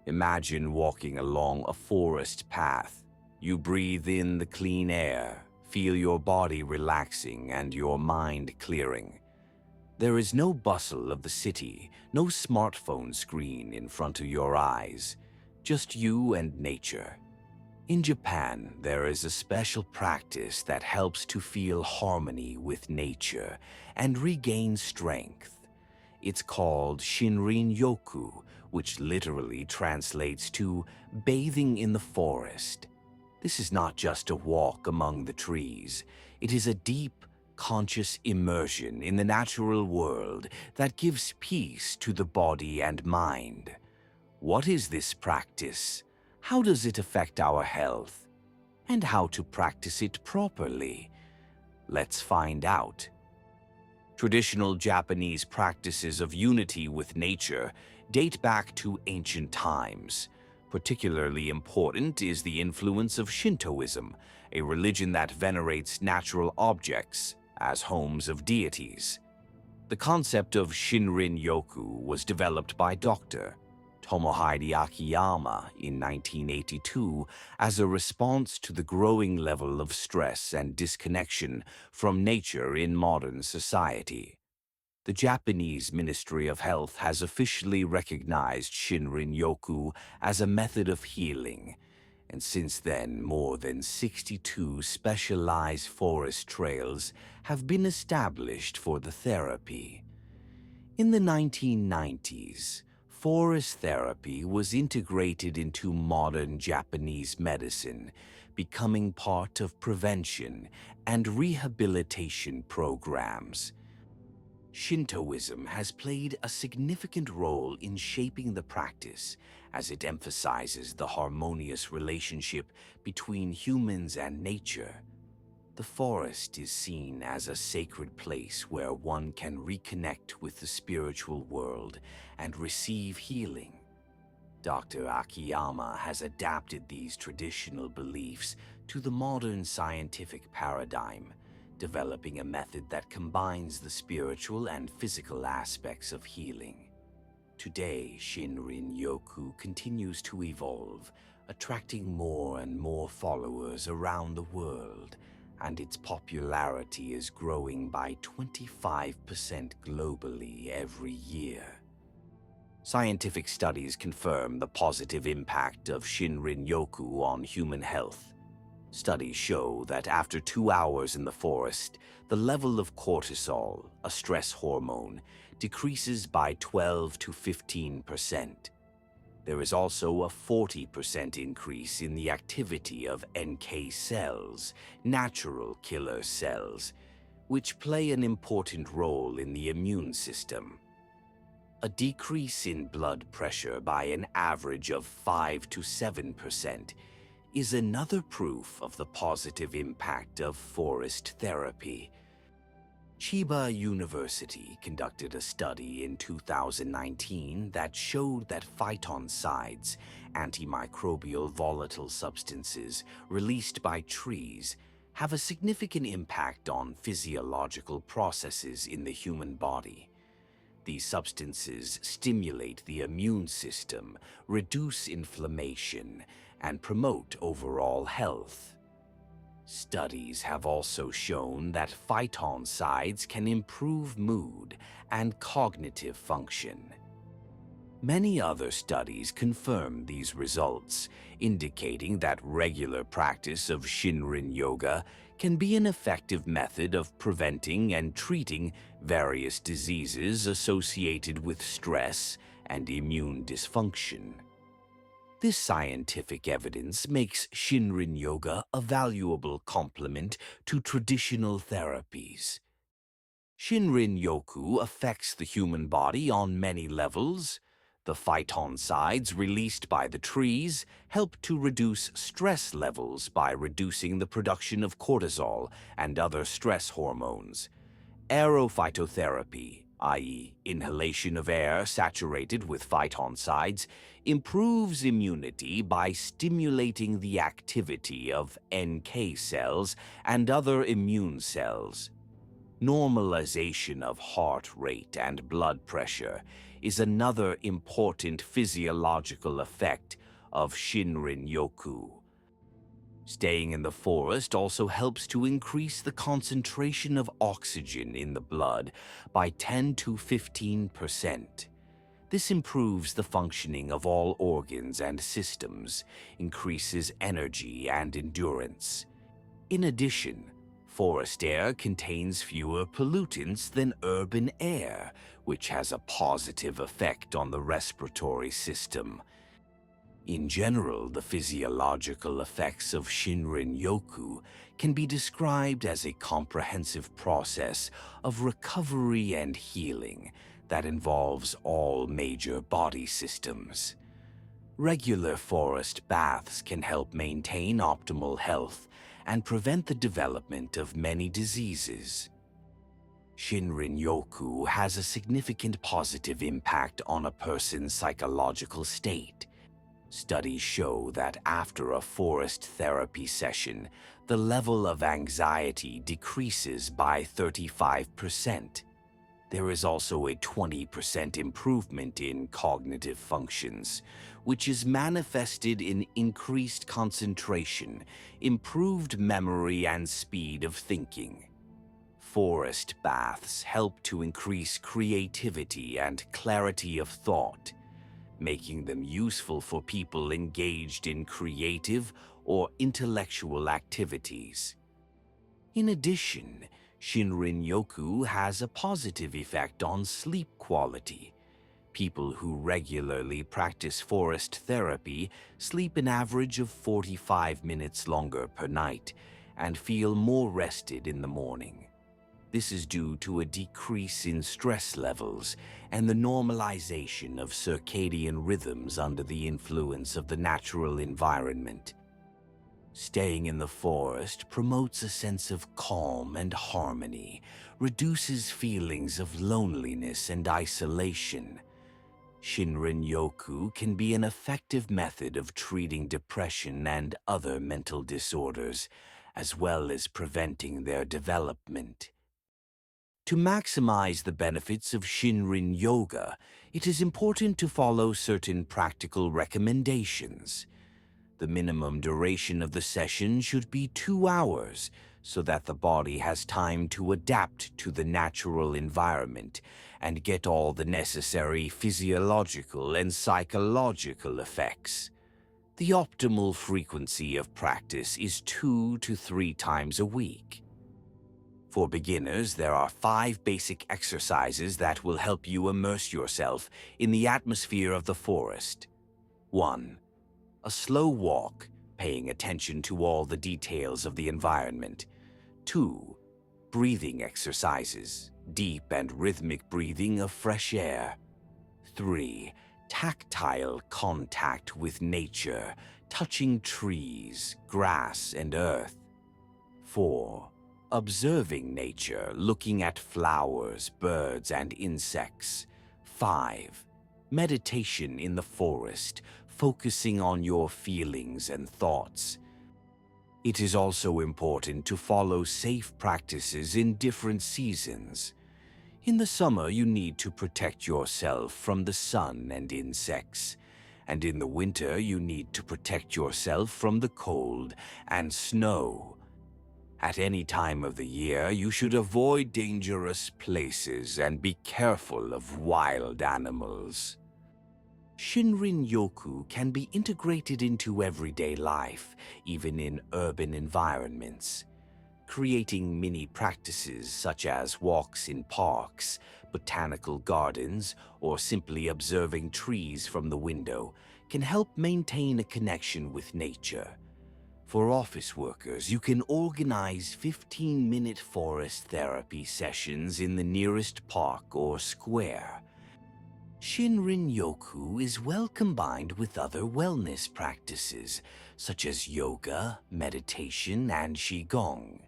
Imagine walking along a forest path. You breathe in the clean air, feel your body relaxing and your mind clearing. There is no bustle of the city, no smartphone screen in front of your eyes, just you and nature. In Japan, there is a special practice that helps to feel harmony with nature and regain strength. It's called Shinrin-yoku, which literally translates to bathing in the forest. This is not just a walk among the trees. It is a deep, conscious immersion in the natural world that gives peace to the body and mind. What is this practice? How does it affect our health? And how to practice it properly? Let's find out. Traditional Japanese practices of unity with nature date back to ancient times. Particularly important is the influence of Shintoism, a religion that venerates natural objects as homes of deities. The concept of Shinrin-yoku was developed by Dr. Tomohide Akiyama in 1982 as a response to the growing level of stress and disconnection from nature in modern society. The Japanese Ministry of Health has officially recognized Shinrin-yoku as a method of healing, and since then more than 62 specialized forest trails have been established for the therapy. In the 1990s, forest therapy was integrated into modern Japanese medicine, becoming part of prevention and rehabilitation programs. Shintoism has played a significant role in shaping the practice, as it emphasizes the harmonious relationship between humans and nature. The forest is seen as a sacred place where one can reconnect with the spiritual world and receive healing. Dr. Akiyama has adapted these traditional beliefs to the modern scientific paradigm, developing a method that combines the spiritual and physical aspects of healing. Today, Shinrin-yoku continues to evolve, attracting more and more followers around the world, and its popularity is growing by 25% globally every year. Scientific studies confirm the positive impact of Shinrin-yoku on human health. Studies show that after 2 hours in the forest, the level of cortisol, a stress hormone, decreases by 12 to 15%. There is also a 40% increase in the activity of NK cells, natural killer cells, which play an important role in the immune system. A decrease in blood pressure by an average of 5 to 7% is another proof of the positive impact of forest therapy. Chiba University conducted a study in 2019 that showed that phytoncides, antimicrobial volatile substances released by trees, have a significant impact on physiological processes in the human body. These substances stimulate the immune system, reduce inflammation, and promote overall health. Studies have also shown that phytoncides can improve mood and cognitive function. Many other studies confirm these results, indicating that regular practice of Shinrin yoga can be an effective method of preventing and treating various diseases associated with stress and immune dysfunction. This scientific evidence makes Shinrin yoga a valuable complement to traditional therapies. Shinrin-yoku affects the human body on many levels. The phytoncides released by the trees help to reduce stress levels by reducing the production of cortisol and other stress hormones. Aerophytotherapy, i.e., inhalation of air saturated with phytoncides, improves immunity by stimulating the activity of NK cells and other immune cells. Normalization of heart rate and blood pressure is another important physiological effect of Shinrin-yoku. Staying in the forest also helps to increase the concentration of oxygen in the blood by 10 to 15%. This improves the functioning of all organs and systems, increases energy and endurance. In addition, forest air contains fewer pollutants than urban air, which has a positive effect on the respiratory system. In general, the physiological effects of Shinrin-yoku can be described as a comprehensive process of recovery and healing that involves all major body systems. Regular forest baths can help maintain optimal health and prevent the development of many diseases. Shinrin-yoku has a significant positive impact on a person's psychological state. Studies show that after a forest therapy session, the level of anxiety decreases by 35%. There is also a 20% improvement in cognitive functions, which is manifested in increased concentration, improved memory, and speed of thinking. Forest baths help to increase creativity and clarity of thought, making them useful for people engaged in creative or intellectual activities. In addition, Shinrin-yoku has a positive effect on sleep quality. People who regularly practice forest therapy sleep an average of 45 minutes longer per night and feel more rested in the morning. This is due to a decrease in stress levels and the normalization of circadian rhythms under the influence of the natural environment. Staying in the forest promotes a sense of calm and harmony, reduces feelings of loneliness and isolation. Shinrin-yoku can be an effective method of treating depression and other mental disorders, as well as preventing their development. To maximize the benefits of Shinrin Yoga, it is important to follow certain practical recommendations. The minimum duration of the session should be 2 hours, so that the body has time to adapt to the natural environment and get all the necessary physiological and psychological effects. The optimal frequency of practice is 2 to 3 times a week. For beginners, there are 5 basic exercises that will help you immerse yourself in the atmosphere of the forest. 1. A slow walk, paying attention to all the details of the environment. 2. Breathing exercises, deep and rhythmic breathing of fresh air. 3. Tactile contact with nature, touching trees, grass, and earth. 4. Observing nature, looking at flowers, birds, and insects. 5. Meditation in the forest, focusing on your feelings and thoughts. It is also important to follow safe practices in different seasons. In the summer, you need to protect yourself from the sun and insects. And in the winter, you need to protect yourself from the cold and snow. At any time of the year, you should avoid dangerous places and be careful of wild animals. Shinrin-yoku can be integrated into everyday life, even in urban environments. Creating mini practices such as walks in parks, botanical gardens, or simply observing trees from the window can help maintain a connection with nature. For office workers, you can organize 15-minute forest therapy sessions in the nearest park or square. Shinrin-yoku is well combined with other wellness practices, such as yoga, meditation, and qigong.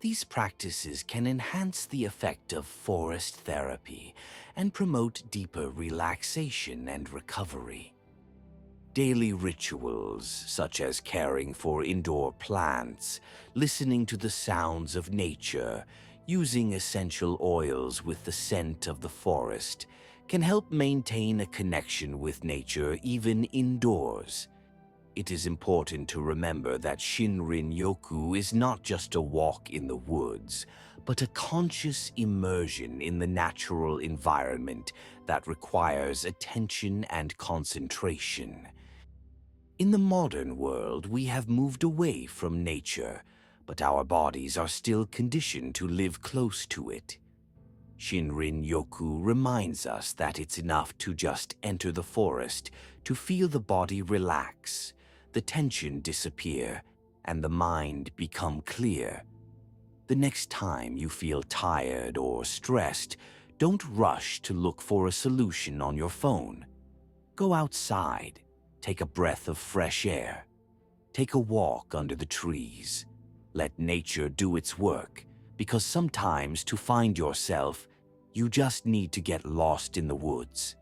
These practices can enhance the effect of forest therapy and promote deeper relaxation and recovery. Daily rituals, such as caring for indoor plants, listening to the sounds of nature, Using essential oils with the scent of the forest can help maintain a connection with nature even indoors. It is important to remember that Shinrin-yoku is not just a walk in the woods, but a conscious immersion in the natural environment that requires attention and concentration. In the modern world, we have moved away from nature, but our bodies are still conditioned to live close to it. Shinrin-yoku reminds us that it's enough to just enter the forest to feel the body relax, the tension disappear, and the mind become clear. The next time you feel tired or stressed, don't rush to look for a solution on your phone. Go outside, take a breath of fresh air, take a walk under the trees. Let nature do its work, because sometimes to find yourself, you just need to get lost in the woods.